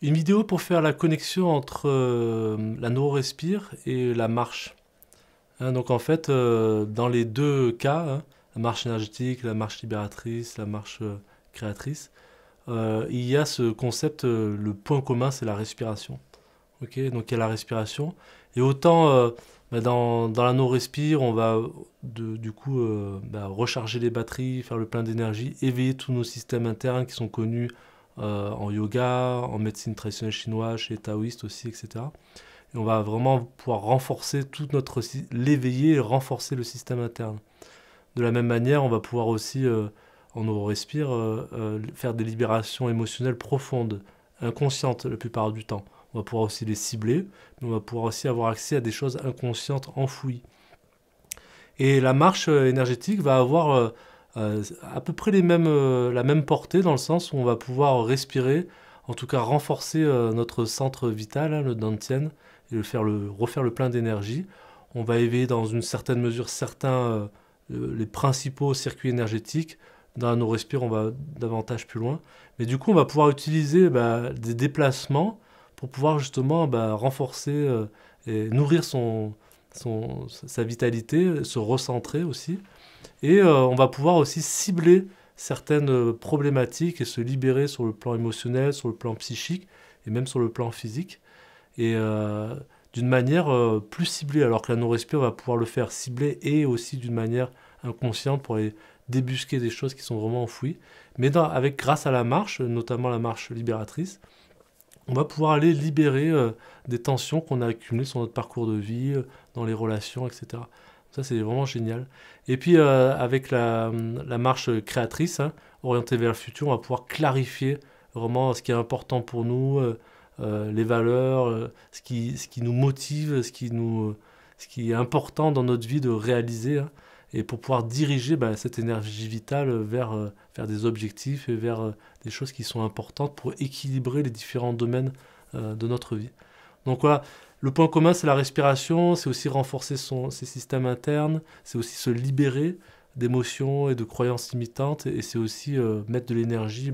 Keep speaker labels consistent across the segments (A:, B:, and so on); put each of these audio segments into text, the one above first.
A: Une vidéo pour faire la connexion entre la neuro-respire et la marche. Donc en fait, dans les deux cas, la marche énergétique, la marche libératrice, la marche créatrice, il y a ce concept, le point commun, c'est la respiration. Ok, donc il y a la respiration. Et autant dans la neuro-respire, on va du coup recharger les batteries, faire le plein d'énergie, éveiller tous nos systèmes internes qui sont connus en yoga, en médecine traditionnelle chinoise, chez les taoïstes aussi, etc. Et on va vraiment pouvoir renforcer tout notre l'éveiller et renforcer le système interne. De la même manière, on va pouvoir aussi, en nous respire, faire des libérations émotionnelles profondes, inconscientes la plupart du temps. On va pouvoir aussi les cibler, mais on va pouvoir aussi avoir accès à des choses inconscientes enfouies. Et la marche énergétique va avoir à peu près la même portée dans le sens où on va pouvoir respirer, en tout cas renforcer notre centre vital, le dantian, et refaire le plein d'énergie. On va éveiller dans une certaine mesure les principaux circuits énergétiques. Dans nos respires, on va davantage plus loin. Mais du coup, on va pouvoir utiliser des déplacements pour pouvoir justement renforcer et nourrir sa vitalité, se recentrer aussi. Et on va pouvoir aussi cibler certaines problématiques et se libérer sur le plan émotionnel, sur le plan psychique et même sur le plan physique. Et d'une manière plus ciblée, alors que la non-respire va pouvoir le faire ciblé et aussi d'une manière inconsciente pour aller débusquer des choses qui sont vraiment enfouies. Mais grâce à la marche, notamment la marche libératrice, on va pouvoir aller libérer des tensions qu'on a accumulées sur notre parcours de vie, dans les relations, etc. Ça, c'est vraiment génial. Et puis, avec la marche créatrice, orientée vers le futur, on va pouvoir clarifier vraiment ce qui est important pour nous, les valeurs, ce qui nous motive, ce qui est important dans notre vie de réaliser, et pour pouvoir diriger cette énergie vitale vers des objectifs et vers des choses qui sont importantes pour équilibrer les différents domaines de notre vie. Donc voilà, le point commun, c'est la respiration, c'est aussi renforcer ses systèmes internes, c'est aussi se libérer d'émotions et de croyances limitantes, et c'est aussi mettre de l'énergie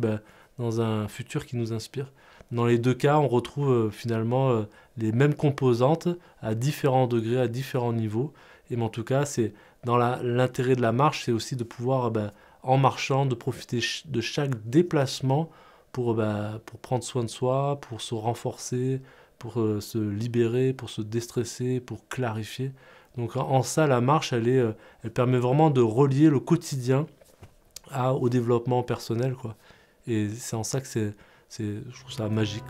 A: dans un futur qui nous inspire. Dans les deux cas, on retrouve finalement les mêmes composantes à différents degrés, à différents niveaux. Et mais en tout cas, c'est dans l'intérêt de la marche, c'est aussi de pouvoir, en marchant, de profiter de chaque déplacement pour prendre soin de soi, pour se renforcer, pour se libérer, pour se déstresser, pour clarifier. Donc en ça, la marche, elle permet vraiment de relier le quotidien au développement personnel, quoi. Et c'est en ça que je trouve ça magique.